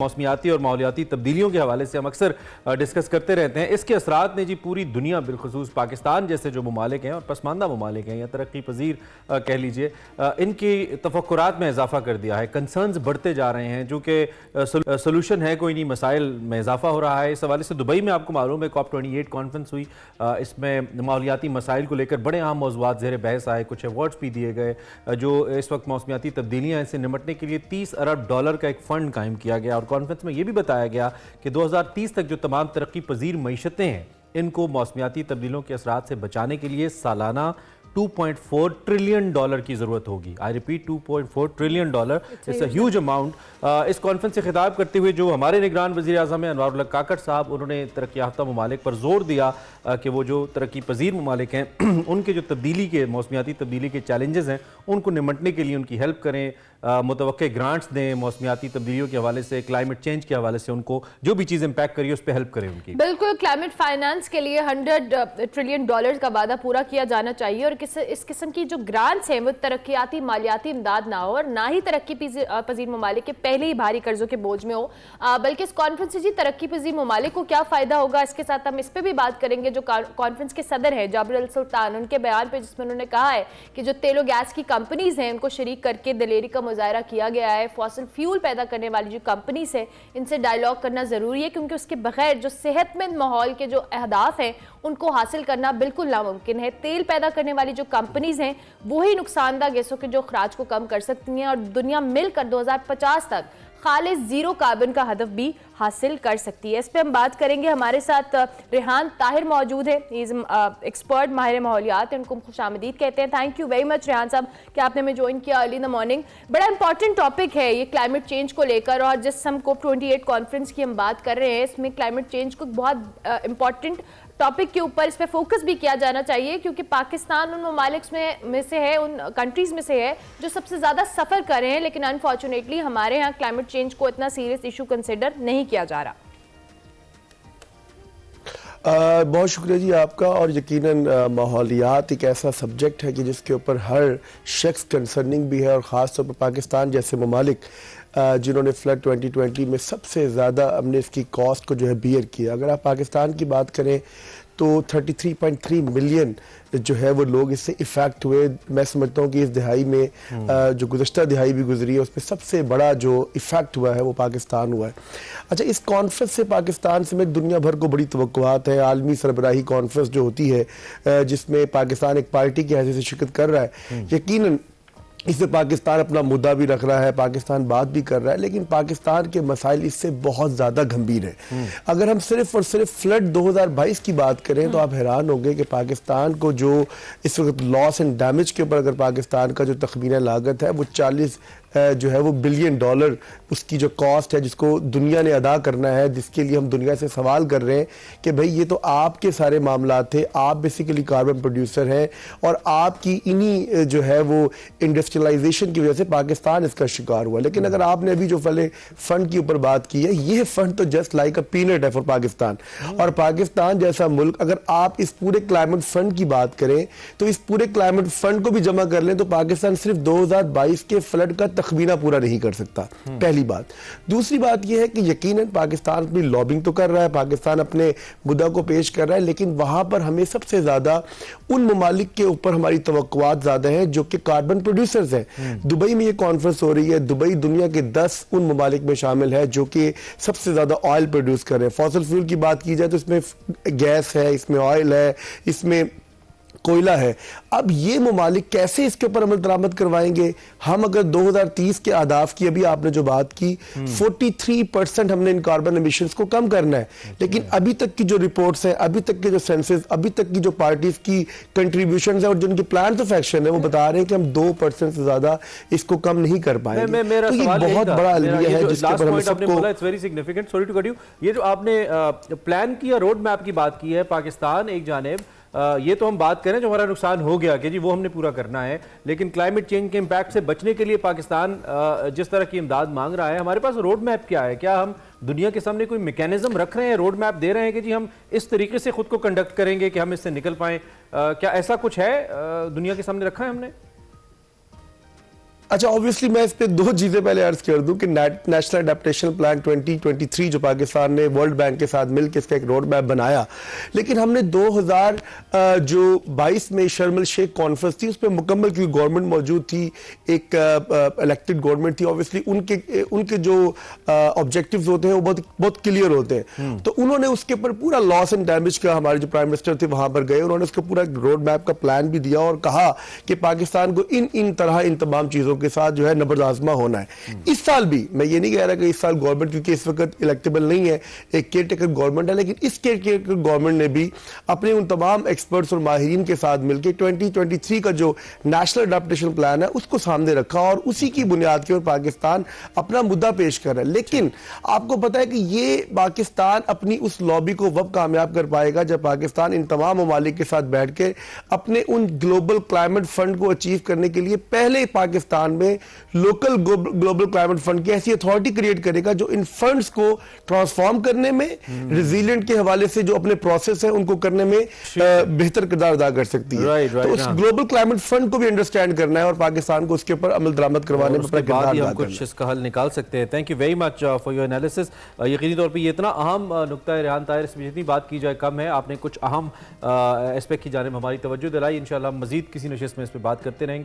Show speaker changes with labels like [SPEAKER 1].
[SPEAKER 1] मौसमियाती और माहौलियाती तब्दीलियों के हवाले से हम अक्सर डिस्कस करते रहते हैं। इसके असरात ने जी पूरी दुनिया बिलखुसूस पाकिस्तान जैसे जो ममालिक हैं और पसमानदा ममालिक हैं या तरक्की पजीर कह लीजिए, इनकी तफक्कुरात में इजाफा कर दिया है। कंसर्न्स बढ़ते जा रहे हैं जो कि सोल्यूशन है कोई नहीं, मसाइल में इजाफा हो रहा है। इस हवाले से दुबई में आपको मालूम है COP28 कॉन्फ्रेंस हुई, इसमें माहौलियाती मसाइल को लेकर बड़े अहम मौज़ूआत ज़ेर बहस आए, कुछ अवार्ड्स भी दिए गए। जो इस वक्त मौसमियाती तब्दीलियाँ इनसे निपटने के लिए $30 अरब का एक फ़ंड कायम किया गया और कॉन्फ्रेंस में यह भी बताया गया कि 2030 तक जो तमाम तरक्की पजीर मईशतें हैं इनको मौसमियाती तब्दीलियों के असरात से बचाने के लिए सालाना $2.4 ट्रिलियन की जरूरत होगी। I repeat, $2.4 trillion, it's a huge amount. इस कॉन्फ्रेंस से खिताब करते हुए जो हमारे निगरान वज़ीर आज़म हैं अनवारुल हक काकड़ साहब, उन्होंने तरक्की याफ्ता ममालिक पर जोर दिया कि वो जो तरक्की पजीर ममालिक हैं उनके जो तब्दीली के मौसमियाती तब्दीली के चैलेंजेस हैं उनको निपटने के लिए उनकी हेल्प करें, मुतवक्के ग्रांट्स दें, मौसमियाती तब्दीलियों के हवाले से, क्लाइमेट चेंज के हवाले से उनको जो भी चीज़ इम्पैक्ट करिए उस पर हेल्प करें उनकी।
[SPEAKER 2] बिल्कुल, क्लाइमेट फाइनेंस के लिए $100 ट्रिलियन का वादा पूरा किया जाना चाहिए और इस किस्म की जो ग्रांट्स हैं वो तरक्याती मालियाती इमदाद ना हो और ना ही तरक्की पजीर ममालिक के पहले ही भारी कर्जों के बोझ में हो, बल्कि इस कॉन्फ्रेंस से जी तरक्की पजीर ममालिक को क्या फ़ायदा होगा, इसके साथ हम इस पर भी बात करेंगे। जो कॉन्फ्रेंस के सदर हैं जाबिर अल सुल्तान, उनके बयान पे जिसमें उन्होंने कहा है कि जो तेल और गैस की कंपनीज हैं उनको शरीक करके दलेरी का मुजाहरा किया गया है। फॉसिल फ्यूल पैदा करने वाली जो कंपनीज है इनसे डायलॉग करना ज़रूरी है, क्योंकि उसके बगैर जो सेहतमंद माहौल के जो अहदाफ हैं उनको हासिल करना बिल्कुल नामुमकिन है। तेल पैदा करने वाली जो कंपनीज हैं वही नुकसानदा गैसों के जो अखराज को कम कर सकती हैं और दुनिया मिलकर 2050 तक खालिस जीरो कार्बन का हदफ भी हासिल कर सकती है। इस पे हम बात करेंगे। हमारे साथ रेहान ताहिर मौजूद है, इज एक्सपर्ट माहिर माहौलियात, उनको खुशामदीद कहते हैं। Thank you very much Rehan साहब कि आपने हमें ज्वाइन किया अर्ली इन द मॉर्निंग। बड़ा इंपॉर्टेंट टॉपिक है ये क्लाइमेट चेंज को लेकर, और जिस हम COP28 कॉन्फ्रेंस की हम बात कर रहे हैं इसमें क्लाइमेट चेंज को बहुत इंपॉर्टेंट टॉपिक के ऊपर इस पे फोकस भी किया जाना चाहिए, क्योंकि पाकिस्तान उन ममालिक में से है, उन कंट्रीज में से है जो सबसे ज़्यादा सफ़र कर रहे हैं, लेकिन अनफॉर्चुनेटली हमारे यहाँ क्लाइमेट चेंज को इतना सीरियस इशू कंसिडर नहीं किया जा रहा।
[SPEAKER 3] बहुत शुक्रिया जी आपका। और यकीनन माहौलियात एक ऐसा सब्जेक्ट है कि जिसके ऊपर हर शख्स कंसर्निंग भी है, और ख़ास तौर पर पाकिस्तान जैसे ममालिक जिन्होंने फ्लड 2020 में सबसे ज़्यादा हमने इसकी कॉस्ट को जो है बियर किया। अगर आप पाकिस्तान की बात करें तो 33.3 मिलियन जो है वो लोग इससे इफ़ेक्ट हुए। मैं समझता हूँ कि इस दिहाई में जो गुज़श्ता दिहाई भी गुजरी है उसमें सबसे बड़ा जो इफ़ेक्ट हुआ है वो पाकिस्तान हुआ है। अच्छा, इस कॉन्फ्रेंस से पाकिस्तान समेत दुनिया भर को बड़ी तवक्कुआत है। आलमी सरबराही कॉन्फ्रेंस जो होती है जिसमें पाकिस्तान एक पार्टी की हैसियत से शिरकत कर रहा है, यकीनन इसमें पाकिस्तान अपना मुद्दा भी रख रहा है, पाकिस्तान बात भी कर रहा है, लेकिन पाकिस्तान के मसाइल इससे बहुत ज़्यादा गंभीर हैं। अगर हम सिर्फ और सिर्फ फ्लड 2022 की बात करें तो आप हैरान होंगे कि पाकिस्तान को जो इस वक्त लॉस एंड डैमेज के ऊपर अगर पाकिस्तान का जो तखमीना लागत है वो 40 जो है वो $बिलियन उसकी जो कॉस्ट है जिसको दुनिया ने अदा करना है, जिसके लिए हम दुनिया से सवाल कर रहे हैं कि भाई ये तो आपके सारे मामला थे, आप बेसिकली कार्बन प्रोड्यूसर हैं और आपकी इन्हीं जो है वो इंडस्ट्रियलाइजेशन की वजह से पाकिस्तान इसका शिकार हुआ। लेकिन अगर आपने अभी जो पहले फंड के ऊपर बात की है, ये फंड तो जस्ट लाइक अ पीनट है फॉर पाकिस्तान। और पाकिस्तान जैसा मुल्क, अगर आप इस पूरे क्लाइमेट फंड की बात करें तो इस पूरे क्लाइमेट फंड को भी जमा कर लें तो पाकिस्तान सिर्फ 2022 के फ्लड का तखमीना पूरा नहीं कर सकता, पहली बात। दूसरी बात यह है कि यकीनन पाकिस्तान अपनी लॉबिंग तो कर रहा है, पाकिस्तान अपने मुद्दा को पेश कर रहा है, लेकिन वहां पर हमें सबसे ज्यादा उन ममालिक के ऊपर हमारी तवक्कुआत ज्यादा है जो कि कार्बन प्रोड्यूसर्स हैं। दुबई में ये कॉन्फ्रेंस हो रही है, दुबई दुनिया के 10 उन ममालिक में शामिल है जो कि सबसे ज्यादा ऑयल प्रोड्यूस कर रहे हैं। फॉसिल फ्यूल की बात की जाए तो इसमें गैस है, इसमें ऑयल है, इसमें कोयला है। अब ये ममालिक कैसे इसके ऊपर अमल दरामद करवाएंगे? हम अगर 2030 के अहदाफ की, अभी आपने जो बात की 43% हमने इन कार्बन एमिशंस को कम करना है, लेकिन अभी तक की जो रिपोर्ट्स हैं, अभी तक के जो सेंसेस, अभी तक की जो पार्टीज की कंट्रीब्यूशन है और जिनके प्लान ऑफ एक्शन है वो बता रहे हैं कि हम 2% से ज्यादा इसको कम नहीं कर पाएंगे। तो ये बहुत बड़ा अलविया है जिसके ऊपर हम सबको।
[SPEAKER 1] It's very significant, sorry to cut you. ये जो आपने प्लान की या रोड मैप की बात की है, पाकिस्तान एक जानिब ये तो हम बात करें जो हमारा नुकसान हो गया कि जी वो हमने पूरा करना है, लेकिन क्लाइमेट चेंज के इम्पैक्ट से बचने के लिए पाकिस्तान जिस तरह की इमदाद मांग रहा है, हमारे पास रोड मैप क्या है? क्या हम दुनिया के सामने कोई मैकेनिज्म रख रहे हैं, रोड मैप दे रहे हैं कि जी हम इस तरीके से खुद को कंडक्ट करेंगे कि हम इससे निकल पाएं? क्या ऐसा कुछ है दुनिया के सामने रखा है हमने?
[SPEAKER 3] अच्छा, ऑब्वियसली मैं इस पे दो चीजें पहले अर्ज कर दूं कि नेशनल अडेप्टेशन प्लान 2023 जो पाकिस्तान ने वर्ल्ड बैंक के साथ मिलकर इसका एक रोड मैप बनाया, लेकिन हमने 2022 में शर्म एल शेख कॉन्फ्रेंस थी, उस पर मुकम्मल, क्योंकि गवर्नमेंट मौजूद थी, एक इलेक्टेड गवर्नमेंट थी, ऑब्वियसली उनके जो ऑब्जेक्टिव्स होते हैं वो बहुत क्लियर होते हैं। तो उन्होंने उसके ऊपर पूरा लॉस एंड डैमेज का, हमारे जो प्राइम मिनिस्टर थे वहां पर गए, उन्होंने उसका पूरा रोड मैप का प्लान भी दिया और कहा कि पाकिस्तान को इन तरह इन तमाम चीजों के साथ जो है नबरदाजमा होना है। इस साल भी मैं ये नहीं कह रहा कि इस साल गवर्नमेंट, क्योंकि इस वक्त इलेक्टेबल नहीं है, एक केयर टेकर गवर्नमेंट है, लेकिन इस केयर टेकर गवर्नमेंट ने भी अपने उन तमाम एक्सपर्ट्स और माहिरीन के साथ मिलकर 2023 का जो नेशनल अडेप्टेशन प्लान है उसको सामने रखा और उसी की बुनियाद के ऊपर पाकिस्तान अपना मुद्दा पेश कर रहा है। लेकिन आपको पता है कि ये पाकिस्तान अपनी उस लॉबी को वब कामयाब कर पाएगा जब पाकिस्तान इन तमाम ममालिक के साथ बैठ के अपने उन ग्लोबल क्लाइमेट फंड को अचीव करने के लिए पहले पाकिस्तान में लोकल ग्लोबल क्लाइमेट फंड की ऐसी अथॉरिटी क्रिएट करेगा जो इन फंड्स को ट्रांसफॉर्म करने में, रेजिलिएंट के हवाले से जो अपने प्रोसेस है उनको करने में बेहतर किरदार अदा कर सकती है। तो उस ग्लोबल क्लाइमेट फंड को भी अंडरस्टैंड करना है और पाकिस्तान को उसके ऊपर अमल दरामद करवाने में अपना किरदार अदा करना है।
[SPEAKER 1] कुछ इसका हल निकाल सकते हैं। Thank you very much for your analysis. यकीनी तौर पर ये इतना अहम नुक्ता है रेहान ताहिर, इसमें जितनी बात की जाए कम है। आपने कुछ अहम एस्पेक्ट की जानिब हमारी तवज्जो दिलाई। इंशाल्लाह मजीद किसी नशिस्त में इस पर बात करते रहेंगे।